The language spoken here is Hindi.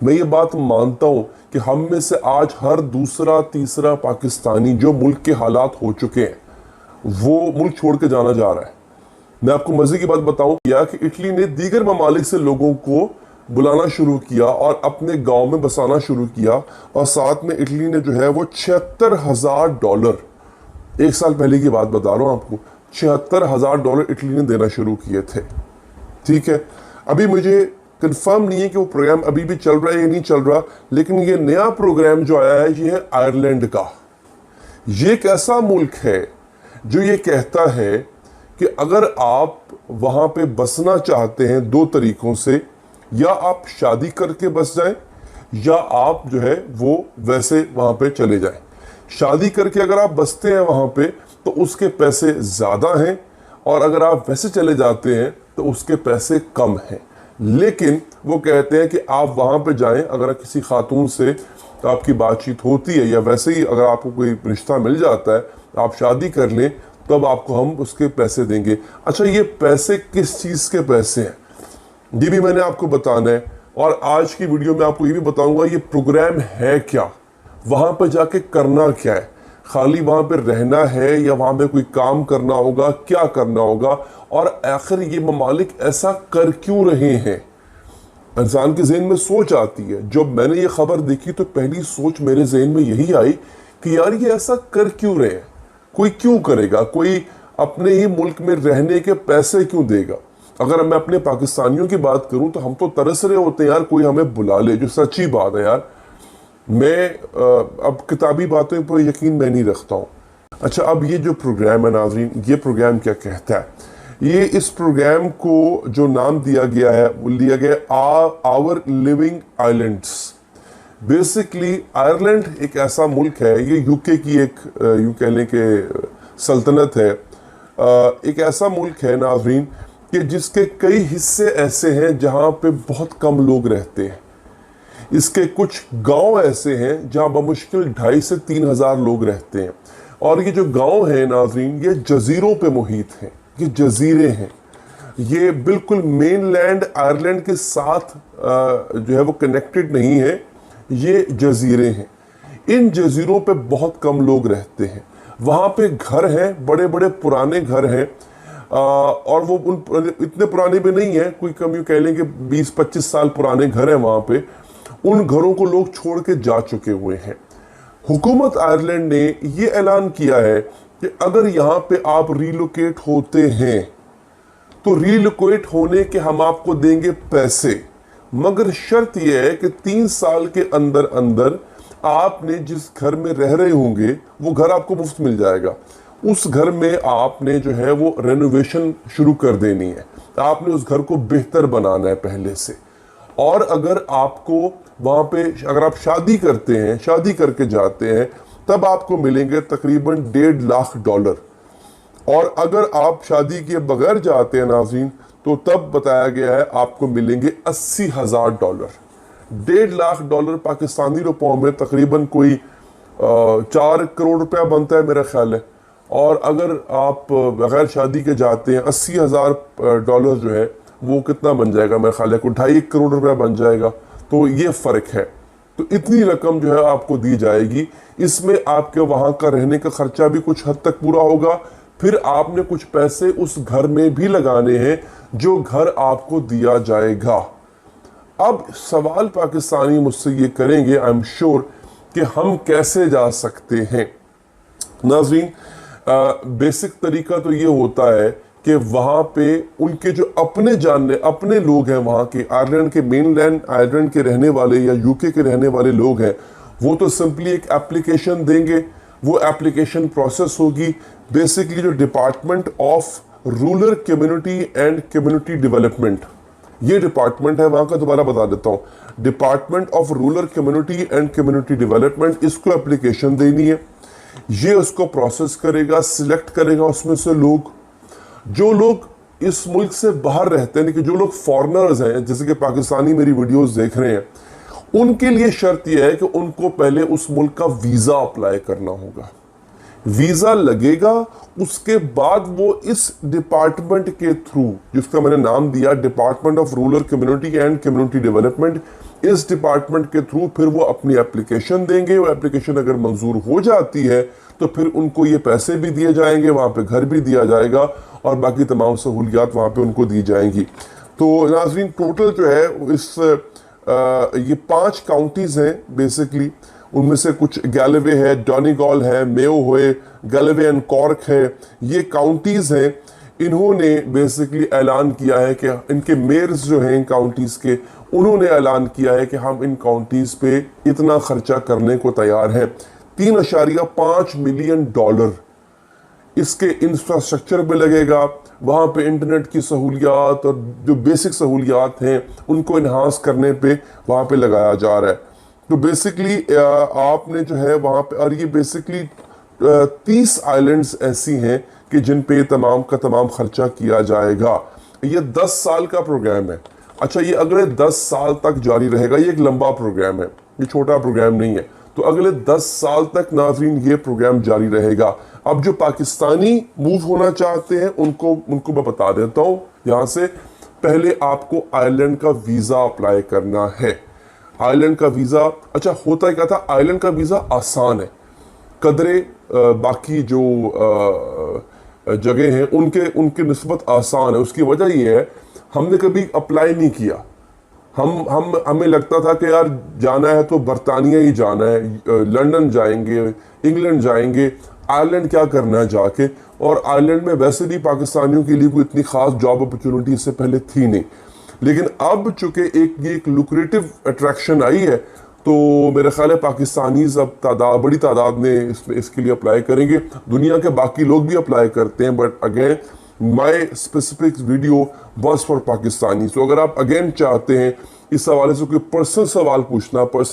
मैं ये बात मानता हूं कि हम में से आज हर दूसरा तीसरा पाकिस्तानी जो मुल्क के हालात हो चुके हैं वो मुल्क छोड़ के जाना जा रहा है। मैं आपको मजे की बात बताऊं कि इटली ने दीगर ममालिक से लोगों को बुलाना शुरू किया और अपने गांव में बसाना शुरू किया, और साथ में इटली ने जो है वो $76,000, एक साल पहले की बात बता रहा हूं आपको, $76,000 इटली ने देना शुरू किए थे। ठीक है, अभी मुझे कंफर्म नहीं है कि वो प्रोग्राम अभी भी चल रहा है या नहीं चल रहा, लेकिन ये नया प्रोग्राम जो आया है ये है आयरलैंड का। ये एक ऐसा मुल्क है जो ये कहता है कि अगर आप वहां पे बसना चाहते हैं दो तरीकों से, या आप शादी करके बस जाएं या आप जो है वो वैसे वहां पे चले जाएं। शादी करके अगर आप बसते हैं वहां पे तो उसके पैसे ज़्यादा हैं, और अगर आप वैसे चले जाते हैं तो उसके पैसे कम हैं। लेकिन वो कहते हैं कि आप वहां पे जाएं, अगर किसी खातून से आपकी बातचीत होती है या वैसे ही अगर आपको कोई रिश्ता मिल जाता है, आप शादी कर लें, तब आपको हम उसके पैसे देंगे। अच्छा, ये पैसे किस चीज़ के पैसे हैं ये भी मैंने आपको बताना है, और आज की वीडियो में आपको ये भी बताऊंगा ये प्रोग्राम है क्या, वहां पर जाके करना क्या है, खाली वहां पे रहना है या वहां पे कोई काम करना होगा, क्या करना होगा, और आखिर ये ममालिक ऐसा कर क्यों रहे हैं। इंसान के जहन में सोच आती है। जब मैंने ये खबर देखी तो पहली सोच मेरे जहन में यही आई कि यार ये ऐसा कर क्यों रहे हैं, कोई क्यों करेगा, कोई अपने ही मुल्क में रहने के पैसे क्यों देगा। अगर मैं अपने पाकिस्तानियों की बात करूं तो हम तो तरस रहे होते हैं यार कोई हमें बुला ले, जो सच्ची बात है यार। मैं अब किताबी बातों पर यकीन मैं नहीं रखता हूँ। अच्छा, अब ये जो प्रोग्राम है नाज़रीन, ये प्रोग्राम क्या कहता है, ये इस प्रोग्राम को जो नाम दिया गया है वो लिया गया our living islands. Basically Ireland एक ऐसा मुल्क है, ये यूके की एक यूं कह लें कि सल्तनत है, एक ऐसा मुल्क है नाज़रीन कि जिसके कई हिस्से ऐसे हैं जहाँ पे बहुत कम लोग रहते हैं। इसके कुछ गांव ऐसे हैं जहाँ बमुश्किल 2,500 से 3,000 लोग रहते हैं, और ये जो गांव है नाज़रीन ये जजीरों पे मुहित हैं, ये जजीरे हैं, ये बिल्कुल मेनलैंड आयरलैंड के साथ जो है वो कनेक्टेड नहीं है, ये जजीरे हैं। इन जजीरों पे बहुत कम लोग रहते हैं। वहाँ पे घर हैं, बड़े बड़े पुराने घर हैं, और वो इतने पुराने भी नहीं है, कोई कम यूँ कह लेंगे 20-25 साल पुराने घर हैं वहाँ पे। उन घरों को लोग छोड़ के जा चुके हुए हैं। हुकूमत आयरलैंड ने ये ऐलान किया है कि अगर यहाँ पे आप रीलोकेट होते हैं तो रीलोकेट होने के हम आपको देंगे पैसे, मगर शर्त यह है कि 3 साल के अंदर अंदर आपने जिस घर में रह रहे होंगे वो घर आपको मुफ्त मिल जाएगा। उस घर में आपने जो है वो रेनोवेशन शुरू कर देनी है, आपने उस घर को बेहतर बनाना है पहले से। और अगर आपको वहाँ पे अगर आप शादी करते हैं, शादी करके जाते हैं, तब आपको मिलेंगे तकरीबन $1.5 लाख, और अगर आप शादी किए बगैर जाते हैं नाज़रीन तो तब बताया गया है आपको मिलेंगे $80,000। $1.5 लाख पाकिस्तानी रुपयों में तकरीबन कोई 4 करोड़ रुपया बनता है मेरा ख्याल है। और अगर आप बगैर शादी के जाते हैं, $80,000 जो है वो कितना बन जाएगा, मेरा ख्याल है को 2.5 करोड़ रुपया बन जाएगा। तो ये फ़र्क है। तो इतनी रकम जो है आपको दी जाएगी, इसमें आपके वहाँ का रहने का खर्चा भी कुछ हद तक पूरा होगा, फिर आपने कुछ पैसे उस घर में भी लगाने हैं जो घर आपको दिया जाएगा। अब सवाल पाकिस्तानी मुझसे ये करेंगे, आई एम श्योर, कि हम कैसे जा सकते हैं। नाज़रीन, बेसिक तरीका तो ये होता है कि वहाँ पे उनके जो अपने लोग हैं, वहाँ के आयरलैंड के मेनलैंड आयरलैंड के रहने वाले या यूके के रहने वाले लोग हैं, वो तो सिंपली एक एप्लीकेशन देंगे, वो एप्लीकेशन प्रोसेस होगी। बेसिकली जो department of rural community and community development, ये डिपार्टमेंट है वहाँ का, दोबारा बता देता हूँ, department of rural community and community development, इसको एप्लीकेशन देनी है। ये उसको प्रोसेस करेगा, सिलेक्ट करेगा उसमें से लोग, जो लोग इस मुल्क से बाहर रहते हैं, कि जो लोग फॉरेनर्स हैं, जैसे कि पाकिस्तानी मेरी वीडियोस देख रहे हैं, उनके लिए शर्त यह है कि उनको पहले उस मुल्क का वीज़ा अप्लाई करना होगा। वीज़ा लगेगा, उसके बाद वो इस डिपार्टमेंट के थ्रू, जिसका मैंने नाम दिया department of rural community and community development, इस डिपार्टमेंट के थ्रू फिर वो अपनी एप्लीकेशन देंगे। वो एप्लीकेशन अगर मंजूर हो जाती है तो फिर उनको ये पैसे भी दिए जाएंगे, वहाँ पे घर भी दिया जाएगा और बाकी तमाम सहूलियात वहाँ पे उनको दी जाएंगी। तो नाजरीन, टोटल जो है ये 5 काउंटीज हैं बेसिकली। उनमें से कुछ गैलवे है, डोनेगल है, मेयो है, गैलवे एंड कॉर्क है, ये काउंटीज हैं। इन्होंने बेसिकली ऐलान किया है कि इनके मेयर्स जो हैं इन काउंटीज के, उन्होंने ऐलान किया है कि हम इन काउंटीज पे इतना खर्चा करने को तैयार हैं। $3.5 मिलियन इसके इंफ्रास्ट्रक्चर पे लगेगा। वहाँ पे इंटरनेट की सहूलियात और जो बेसिक सहूलियात हैं उनको इन्हांस करने पे वहाँ पे लगाया जा रहा है। तो बेसिकली आपने जो है वहाँ पे, और ये बेसिकली 30 आइलैंड्स ऐसी हैं कि जिन पे तमाम का तमाम खर्चा किया जाएगा। ये 10 साल का प्रोग्राम है। अच्छा, ये अगले 10 साल तक जारी रहेगा। ये एक लंबा प्रोग्राम है, ये छोटा प्रोग्राम नहीं है। तो अगले 10 साल तक नाज़रीन ये प्रोग्राम जारी रहेगा। अब जो पाकिस्तानी मूव होना चाहते हैं उनको मैं बता देता हूँ यहाँ से। पहले आपको आयरलैंड का वीज़ा अप्लाई करना है। आयरलैंड का वीज़ा, अच्छा होता क्या था, आयरलैंड का वीज़ा आसान है, कदरे बाकी जो जगह हैं उनके निस्बत आसान है। उसकी वजह ये है, हमने कभी अप्लाई नहीं किया। हमें लगता था कि यार जाना है तो बरतानिया ही जाना है, लंदन जाएंगे, इंग्लैंड जाएंगे, आयरलैंड क्या करना है जाके। और आयरलैंड में वैसे भी पाकिस्तानियों के लिए कोई इतनी खास जॉब अपॉर्चुनिटी इससे पहले थी नहीं। लेकिन अब चूंकि ये एक लुक्रेटिव अट्रैक्शन आई है, तो मेरे ख्याल है पाकिस्तानीज अब बड़ी तादाद में इसके लिए अप्लाई करेंगे। दुनिया के बाकी लोग भी अप्लाई करते हैं, but again my specific video बस फॉर पाकिस्तानी। तो अगर आप अगेन चाहते हैं इस हवाले से कोई पर्सनल सवाल पूछना,